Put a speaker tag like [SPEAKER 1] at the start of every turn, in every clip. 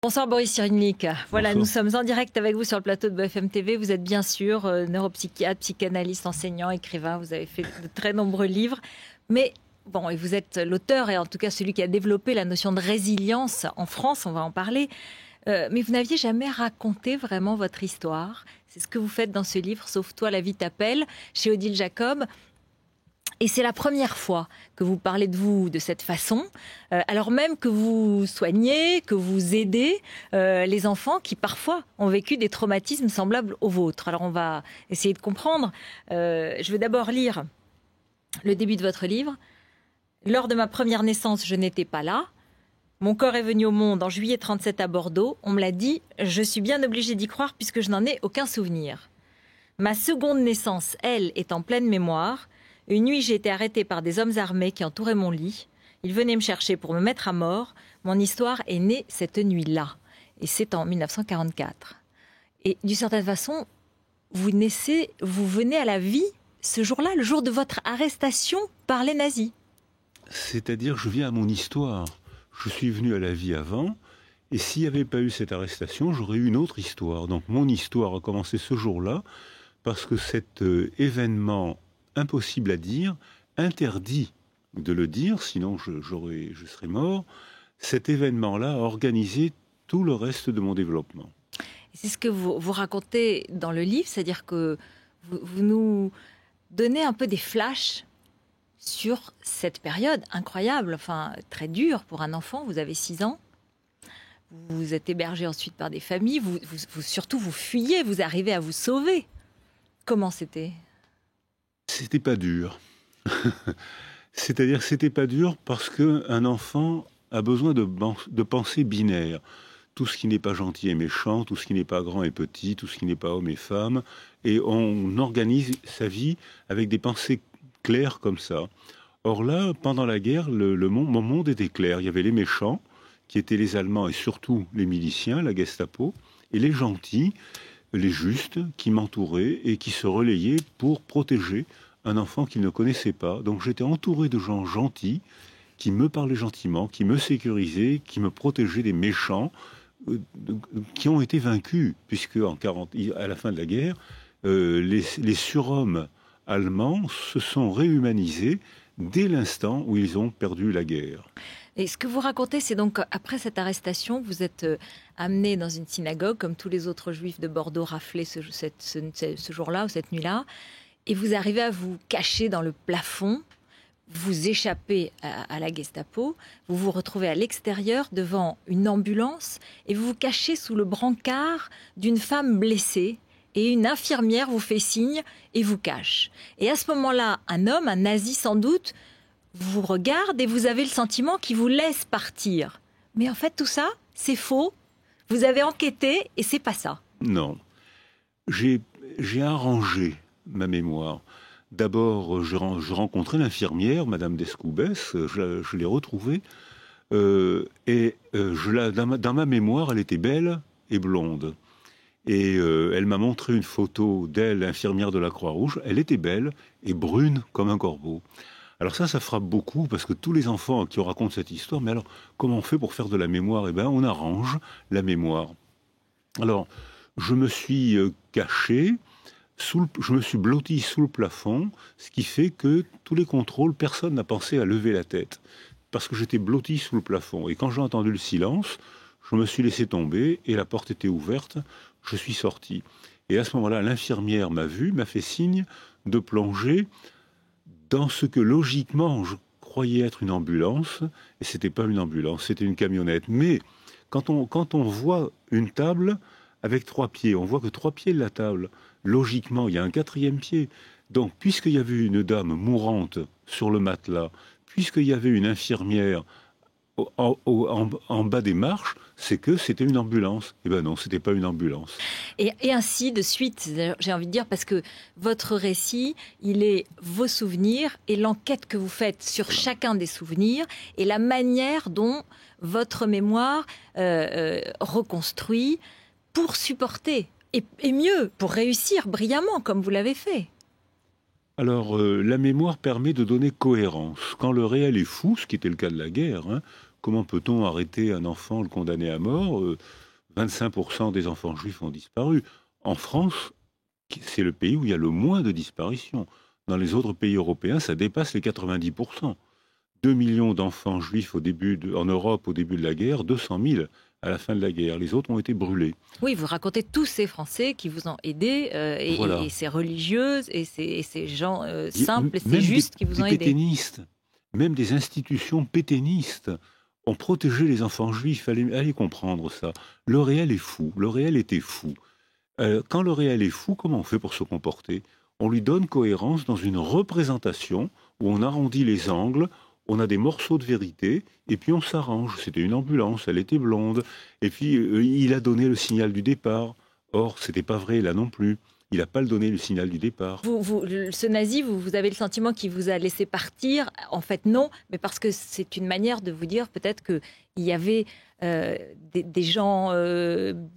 [SPEAKER 1] Bonsoir Boris Cyrulnik. Voilà,
[SPEAKER 2] Bonsoir.
[SPEAKER 1] nous sommes en direct avec vous sur le plateau de BFM TV. Vous êtes bien sûr neuropsychiatre, psychanalyste, enseignant, écrivain. Vous avez fait de très nombreux livres. Mais bon, et vous êtes l'auteur et en tout cas celui qui a développé la notion de résilience en France, on va en parler. Mais vous n'aviez jamais raconté vraiment votre histoire. C'est ce que vous faites dans ce livre, Sauve-toi, la vie t'appelle, chez Odile Jacob. Et c'est la première fois que vous parlez de vous de cette façon, alors même que vous soignez, que vous aidez les enfants qui parfois ont vécu des traumatismes semblables aux vôtres. Alors on va essayer de comprendre. Je vais d'abord lire le début de votre livre. Lors de ma première naissance, je n'étais pas là. Mon corps est venu au monde en juillet 1937 à Bordeaux. On me l'a dit, je suis bien obligée d'y croire puisque je n'en ai aucun souvenir. Ma seconde naissance, elle, est en pleine mémoire. Une nuit, j'ai été arrêtée par des hommes armés qui entouraient mon lit. Ils venaient me chercher pour me mettre à mort. Mon histoire est née cette nuit-là. Et c'est en 1944. Et d'une certaine façon, vous venez à la vie ce jour-là, le jour de votre arrestation par les nazis.
[SPEAKER 2] C'est-à-dire, je viens à mon histoire. Je suis venu à la vie avant, et s'il n'y avait pas eu cette arrestation, j'aurais eu une autre histoire. Donc mon histoire a commencé ce jour-là, parce que cet événement impossible à dire, interdit de le dire, sinon je serais mort, cet événement-là a organisé tout le reste de mon développement.
[SPEAKER 1] C'est ce que vous racontez dans le livre, c'est-à-dire que vous nous donnez un peu des flashs sur cette période incroyable, enfin très dure pour un enfant. Vous avez 6 ans, vous êtes hébergé ensuite par des familles, surtout vous fuyez, vous arrivez à vous sauver. Comment c'était ?
[SPEAKER 2] C'était pas dur. C'est-à-dire que c'était pas dur parce qu'un enfant a besoin de pensées binaires. Tout ce qui n'est pas gentil est méchant, tout ce qui n'est pas grand est petit, tout ce qui n'est pas homme est femme. Et on organise sa vie avec des pensées claires comme ça. Or là, pendant la guerre, mon monde était clair. Il y avait les méchants, qui étaient les Allemands et surtout les miliciens, la Gestapo, et les gentils, les justes, qui m'entouraient et qui se relayaient pour protéger un enfant qu'ils ne connaissaient pas. Donc j'étais entouré de gens gentils, qui me parlaient gentiment, qui me sécurisaient, qui me protégeaient des méchants, qui ont été vaincus, puisque à la fin de la guerre, les surhommes allemands se sont réhumanisés dès l'instant où ils ont perdu la guerre.
[SPEAKER 1] Et ce que vous racontez, c'est donc après cette arrestation, vous êtes amené dans une synagogue, comme tous les autres juifs de Bordeaux raflés ce jour-là ou cette nuit-là, et vous arrivez à vous cacher dans le plafond, vous échappez à la Gestapo, vous vous retrouvez à l'extérieur devant une ambulance, et vous vous cachez sous le brancard d'une femme blessée, et une infirmière vous fait signe et vous cache. Et à ce moment-là, un homme, un nazi sans doute, vous regarde et vous avez le sentiment qu'il vous laisse partir. Mais en fait, tout ça, c'est faux. Vous avez enquêté et c'est pas ça.
[SPEAKER 2] Non. J'ai arrangé ma mémoire. D'abord, je rencontrais l'infirmière, Madame Descoubès, je l'ai retrouvée, dans ma mémoire, elle était belle et blonde. Et elle m'a montré une photo d'elle, infirmière de la Croix-Rouge. Elle était belle et brune comme un corbeau. Alors ça frappe beaucoup, parce que tous les enfants qui racontent cette histoire, mais alors, comment on fait pour faire de la mémoire ? Eh bien, on arrange la mémoire. Alors, je me suis caché, je me suis blotti sous le plafond, ce qui fait que tous les contrôles, personne n'a pensé à lever la tête, parce que j'étais blotti sous le plafond. Et quand j'ai entendu le silence, je me suis laissé tomber, et la porte était ouverte, je suis sorti. Et à ce moment-là, l'infirmière m'a vu, m'a fait signe de plonger dans ce que logiquement je croyais être une ambulance, et c'était pas une ambulance, c'était une camionnette. Mais quand on voit une table avec 3 pieds, on voit que 3 pieds de la table, logiquement il y a un 4e pied. Donc puisqu'il y avait une dame mourante sur le matelas, puisqu'il y avait une infirmière en bas des marches, c'est que c'était une ambulance. Eh ben non, c'était pas une ambulance.
[SPEAKER 1] Et ainsi de suite, j'ai envie de dire, parce que votre récit, il est vos souvenirs et l'enquête que vous faites sur chacun des souvenirs et la manière dont votre mémoire reconstruit pour supporter et mieux, pour réussir brillamment comme vous l'avez fait.
[SPEAKER 2] Alors, la mémoire permet de donner cohérence. Quand le réel est fou, ce qui était le cas de la guerre, comment peut-on arrêter un enfant, le condamner à mort 25% des enfants juifs ont disparu. En France, c'est le pays où il y a le moins de disparitions. Dans les autres pays européens, ça dépasse les 90%. 2 millions d'enfants juifs en Europe au début de la guerre, 200 000 à la fin de la guerre. Les autres ont été brûlés.
[SPEAKER 1] Oui, vous racontez tous ces Français qui vous ont aidé,
[SPEAKER 2] Voilà.
[SPEAKER 1] et ces religieuses, et ces gens simples, et ces justes qui vous ont aidé.
[SPEAKER 2] Pétainistes, même des institutions pétainistes ont protégé les enfants juifs. Allez comprendre ça. Le réel est fou. Le réel était fou. Quand le réel est fou, comment on fait pour se comporter? On lui donne cohérence dans une représentation où on arrondit les angles, on a des morceaux de vérité, et puis on s'arrange. C'était une ambulance, elle était blonde, et puis il a donné le signal du départ. Or, c'était pas vrai là non plus. Il n'a pas donné le signal du départ.
[SPEAKER 1] Ce nazi, vous avez le sentiment qu'il vous a laissé partir? En fait, non, mais parce que c'est une manière de vous dire peut-être qu'il y avait des gens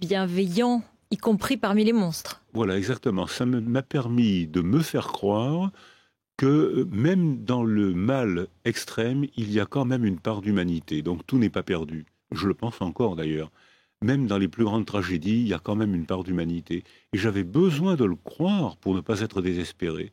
[SPEAKER 1] bienveillants, y compris parmi les monstres.
[SPEAKER 2] Voilà, exactement. Ça m'a permis de me faire croire que même dans le mal extrême, il y a quand même une part d'humanité. Donc tout n'est pas perdu. Je le pense encore d'ailleurs. Même dans les plus grandes tragédies, il y a quand même une part d'humanité. Et j'avais besoin de le croire pour ne pas être désespéré.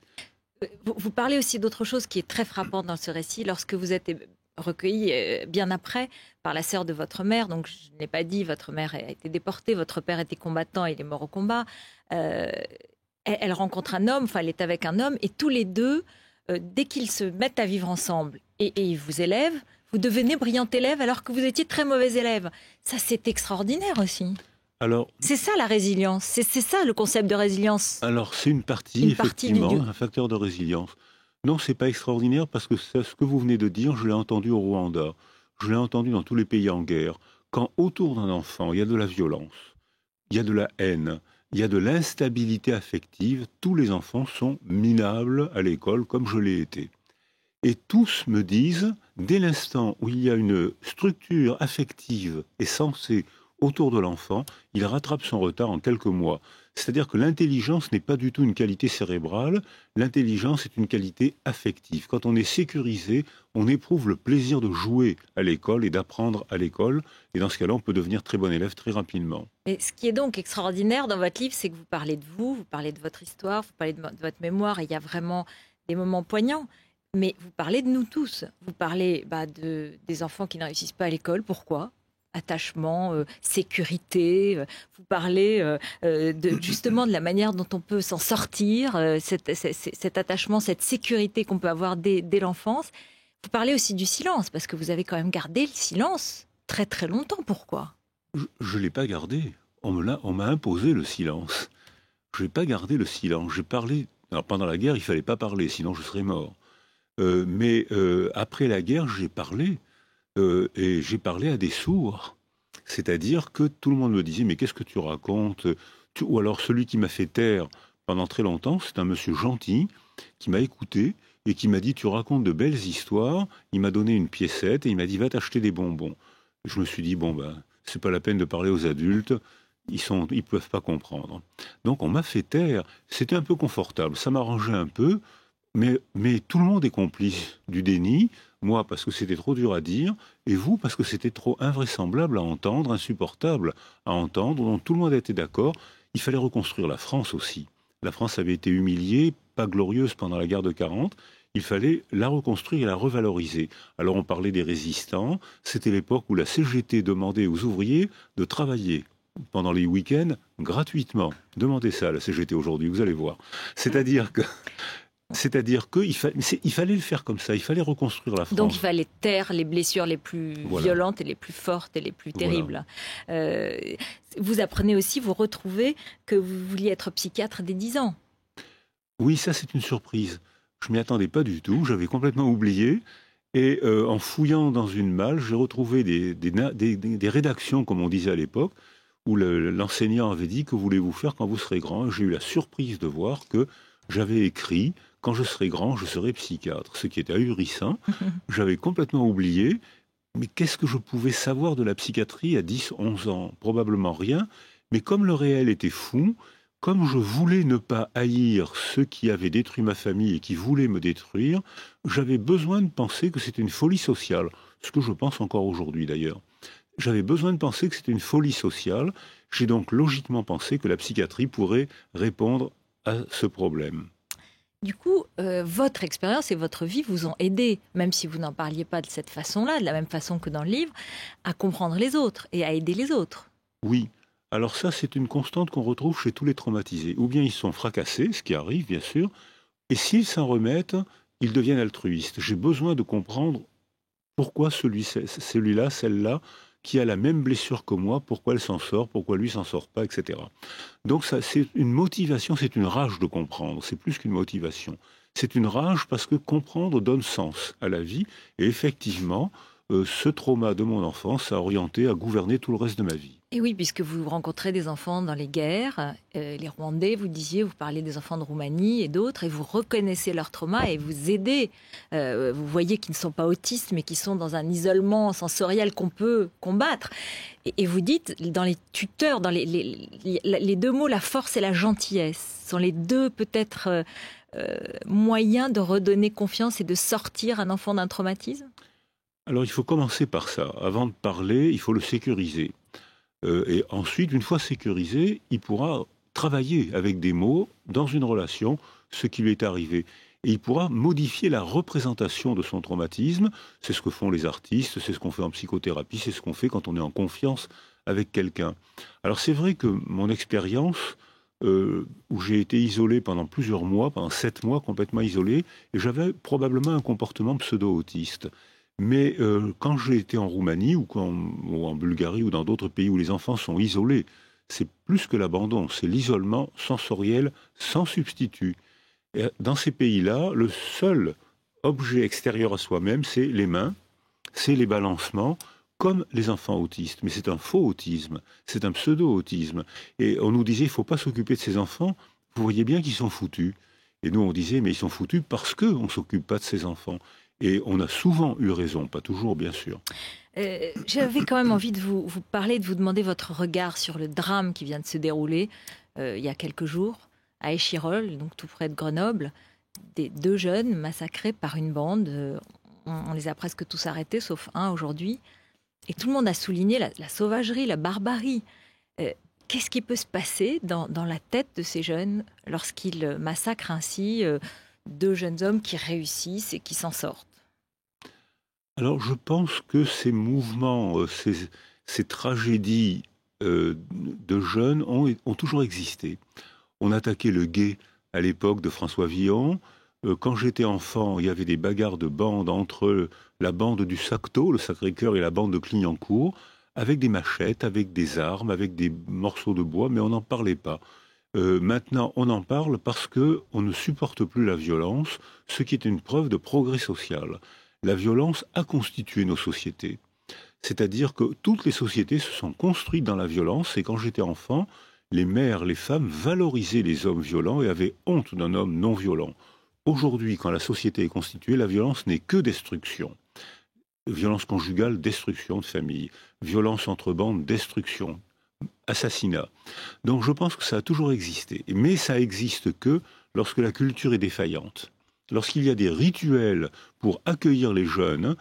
[SPEAKER 1] Vous parlez aussi d'autre chose qui est très frappante dans ce récit, lorsque vous êtes recueilli bien après par la sœur de votre mère. Donc je n'ai pas dit, votre mère a été déportée, votre père était combattant, il est mort au combat. Elle rencontre un homme, enfin elle est avec un homme, et tous les deux, dès qu'ils se mettent à vivre ensemble et ils vous élèvent, vous devenez brillant élève alors que vous étiez très mauvais élève. Ça, c'est extraordinaire aussi.
[SPEAKER 2] Alors,
[SPEAKER 1] c'est ça la résilience, c'est ça le concept de résilience.
[SPEAKER 2] Alors c'est une partie effectivement, un facteur de résilience. Non, c'est pas extraordinaire parce que ce que vous venez de dire, je l'ai entendu au Rwanda, je l'ai entendu dans tous les pays en guerre. Quand autour d'un enfant, il y a de la violence, il y a de la haine, il y a de l'instabilité affective, tous les enfants sont minables à l'école comme je l'ai été. Et tous me disent, dès l'instant où il y a une structure affective et sensée autour de l'enfant, il rattrape son retard en quelques mois. C'est-à-dire que l'intelligence n'est pas du tout une qualité cérébrale, l'intelligence est une qualité affective. Quand on est sécurisé, on éprouve le plaisir de jouer à l'école et d'apprendre à l'école. Et dans ce cas-là, on peut devenir très bon élève très rapidement.
[SPEAKER 1] Et ce qui est donc extraordinaire dans votre livre, c'est que vous parlez de vous parlez de votre histoire, vous parlez de votre mémoire, et il y a vraiment des moments poignants. Mais vous parlez de nous tous. Vous parlez des enfants qui ne réussissent pas à l'école. Pourquoi ? Attachement, sécurité. Vous parlez justement de la manière dont on peut s'en sortir, cet attachement, cette sécurité qu'on peut avoir dès l'enfance. Vous parlez aussi du silence, parce que vous avez quand même gardé le silence très très longtemps. Pourquoi ?
[SPEAKER 2] Je ne l'ai pas gardé. On m'a imposé le silence. Je n'ai pas gardé le silence. J'ai parlé. Alors pendant la guerre, il ne fallait pas parler, sinon je serais mort. Mais après la guerre, j'ai parlé. Et j'ai parlé à des sourds. C'est-à-dire que tout le monde me disait « Mais qu'est-ce que tu racontes ?» Ou alors celui qui m'a fait taire pendant très longtemps, c'est un monsieur gentil qui m'a écouté et qui m'a dit « Tu racontes de belles histoires ». Il m'a donné une piécette et il m'a dit « Va t'acheter des bonbons ». Je me suis dit « Bon, c'est pas la peine de parler aux adultes. Ils peuvent pas comprendre. » Donc on m'a fait taire. C'était un peu confortable. Ça m'arrangeait un peu. Mais tout le monde est complice du déni. Moi, parce que c'était trop dur à dire, et vous, parce que c'était trop invraisemblable à entendre, insupportable à entendre, dont tout le monde était d'accord. Il fallait reconstruire la France aussi. La France avait été humiliée, pas glorieuse pendant la guerre de 40. Il fallait la reconstruire et la revaloriser. Alors on parlait des résistants. C'était l'époque où la CGT demandait aux ouvriers de travailler pendant les week-ends gratuitement. Demandez ça à la CGT aujourd'hui, vous allez voir. C'est-à-dire qu'il fallait le faire comme ça, il fallait reconstruire la France.
[SPEAKER 1] Donc il fallait taire les blessures les plus violentes et les plus fortes et les plus terribles. Voilà. Vous apprenez aussi, vous retrouvez que vous vouliez être psychiatre dès 10 ans.
[SPEAKER 2] Oui, ça c'est une surprise. Je ne m'y attendais pas du tout, j'avais complètement oublié. Et en fouillant dans une malle, j'ai retrouvé des rédactions, comme on disait à l'époque, où l'enseignant avait dit « Que voulez-vous faire quand vous serez grand ?» J'ai eu la surprise de voir que j'avais écrit « Quand je serai grand, je serai psychiatre », ce qui était ahurissant. J'avais complètement oublié. Mais qu'est-ce que je pouvais savoir de la psychiatrie à 10, 11 ans ? Probablement rien. Mais comme le réel était fou, comme je voulais ne pas haïr ceux qui avaient détruit ma famille et qui voulaient me détruire, j'avais besoin de penser que c'était une folie sociale, ce que je pense encore aujourd'hui d'ailleurs. J'avais besoin de penser que c'était une folie sociale. J'ai donc logiquement pensé que la psychiatrie pourrait répondre à ce problème.
[SPEAKER 1] Du coup, votre expérience et votre vie vous ont aidé, même si vous n'en parliez pas de cette façon-là, de la même façon que dans le livre, à comprendre les autres et à aider les autres.
[SPEAKER 2] Oui, alors ça c'est une constante qu'on retrouve chez tous les traumatisés. Ou bien ils sont fracassés, ce qui arrive bien sûr, et s'ils s'en remettent, ils deviennent altruistes. J'ai besoin de comprendre pourquoi celui-là, celle-là, qui a la même blessure que moi, pourquoi elle s'en sort, pourquoi lui s'en sort pas, etc. Donc ça, c'est une motivation, c'est une rage de comprendre, c'est plus qu'une motivation. C'est une rage parce que comprendre donne sens à la vie, et effectivement, ce trauma de mon enfance a orienté, a gouverné tout le reste de ma vie.
[SPEAKER 1] Et oui, puisque vous rencontrez des enfants dans les guerres, les Rwandais, vous disiez, vous parlez des enfants de Roumanie et d'autres, et vous reconnaissez leur trauma et vous aidez. Vous voyez qu'ils ne sont pas autistes, mais qu'ils sont dans un isolement sensoriel qu'on peut combattre. Et vous dites, dans les tuteurs, dans les deux mots, la force et la gentillesse, sont les deux peut-être moyens de redonner confiance et de sortir un enfant d'un traumatisme?
[SPEAKER 2] Alors il faut commencer par ça. Avant de parler, il faut le sécuriser. Et ensuite, une fois sécurisé, il pourra travailler avec des mots dans une relation ce qui lui est arrivé. Et il pourra modifier la représentation de son traumatisme. C'est ce que font les artistes, c'est ce qu'on fait en psychothérapie, c'est ce qu'on fait quand on est en confiance avec quelqu'un. Alors c'est vrai que mon expérience, où j'ai été isolé pendant plusieurs mois, pendant 7 mois complètement isolé, et j'avais probablement un comportement pseudo-autiste. Mais quand j'ai été en Roumanie ou en Bulgarie ou dans d'autres pays où les enfants sont isolés, c'est plus que l'abandon, c'est l'isolement sensoriel sans substitut. Et dans ces pays-là, le seul objet extérieur à soi-même, c'est les mains, c'est les balancements, comme les enfants autistes. Mais c'est un faux autisme, c'est un pseudo-autisme. Et on nous disait, il ne faut pas s'occuper de ces enfants, vous voyez bien qu'ils sont foutus. Et nous, on disait, mais ils sont foutus parce qu'on ne s'occupe pas de ces enfants. Et on a souvent eu raison, pas toujours bien sûr.
[SPEAKER 1] J'avais quand même envie de vous parler, de vous demander votre regard sur le drame qui vient de se dérouler il y a quelques jours à Échirolles, donc tout près de Grenoble. Des 2 jeunes massacrés par une bande. On les a presque tous arrêtés, sauf un aujourd'hui. Et tout le monde a souligné la sauvagerie, la barbarie. Qu'est-ce qui peut se passer dans la tête de ces jeunes lorsqu'ils massacrent ainsi 2 jeunes hommes qui réussissent et qui s'en sortent?
[SPEAKER 2] Alors je pense que ces mouvements, ces tragédies de jeunes ont toujours existé. On attaquait le guet à l'époque de François Villon. Quand j'étais enfant, il y avait des bagarres de bandes entre la bande du Sacto, le Sacré-Cœur, et la bande de Clignancourt, avec des machettes, avec des armes, avec des morceaux de bois, mais on n'en parlait pas. Maintenant, on en parle parce qu'on ne supporte plus la violence, ce qui est une preuve de progrès social. La violence a constitué nos sociétés. C'est-à-dire que toutes les sociétés se sont construites dans la violence, et quand j'étais enfant, les mères, les femmes valorisaient les hommes violents et avaient honte d'un homme non violent. Aujourd'hui, quand la société est constituée, la violence n'est que destruction. Violence conjugale, destruction de famille. Violence entre bandes, destruction. Assassinat. Donc je pense que ça a toujours existé. Mais ça existe que lorsque la culture est défaillante. Lorsqu'il y a des rituels pour accueillir les jeunes,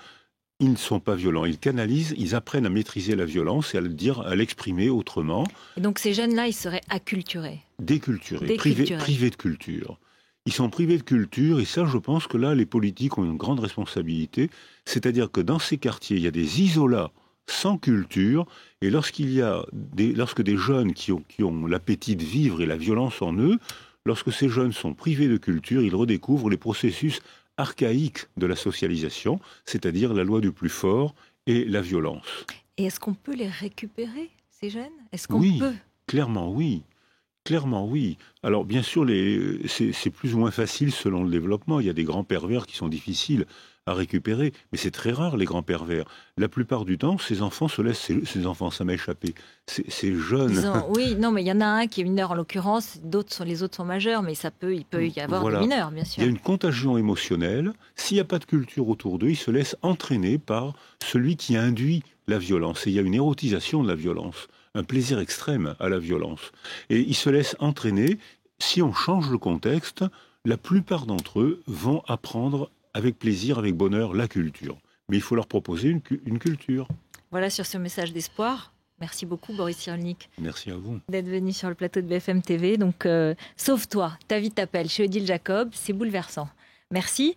[SPEAKER 2] ils ne sont pas violents. Ils canalisent, ils apprennent à maîtriser la violence et à le dire, à l'exprimer autrement.
[SPEAKER 1] Et donc ces jeunes-là, ils seraient acculturés.
[SPEAKER 2] Déculturés, privés de culture. Ils sont privés de culture, et ça, je pense que là, les politiques ont une grande responsabilité. C'est-à-dire que dans ces quartiers, il y a des isolats sans culture, et lorsque des jeunes qui ont l'appétit de vivre et la violence en eux, lorsque ces jeunes sont privés de culture, ils redécouvrent les processus archaïques de la socialisation, c'est-à-dire la loi du plus fort et la violence.
[SPEAKER 1] Et est-ce qu'on peut les récupérer, ces jeunes? Est-ce qu'on peut?
[SPEAKER 2] Clairement oui. Clairement, oui. Alors, bien sûr, c'est plus ou moins facile selon le développement. Il y a des grands pervers qui sont difficiles à récupérer, mais c'est très rare, les grands pervers. La plupart du temps, ces enfants se laissent... Ces enfants, ça m'a échappé. Ces jeunes...
[SPEAKER 1] Oui, non, mais il y en a un qui est mineur en l'occurrence, les autres sont majeurs, mais il peut y avoir des mineurs, bien sûr.
[SPEAKER 2] Il y a une contagion émotionnelle. S'il n'y a pas de culture autour d'eux, ils se laissent entraîner par celui qui induit la violence. Et il y a une érotisation de la violence. un plaisir extrême à la violence. Et ils se laissent entraîner. Si on change le contexte, la plupart d'entre eux vont apprendre avec plaisir, avec bonheur, la culture. Mais il faut leur proposer une culture.
[SPEAKER 1] Voilà, sur ce message d'espoir. Merci beaucoup, Boris Cyrulnik.
[SPEAKER 2] Merci à vous.
[SPEAKER 1] D'être venu sur le plateau de BFM TV. Donc, Sauve-toi, ta vie t'appelle, chez Odile Jacob. C'est bouleversant. Merci.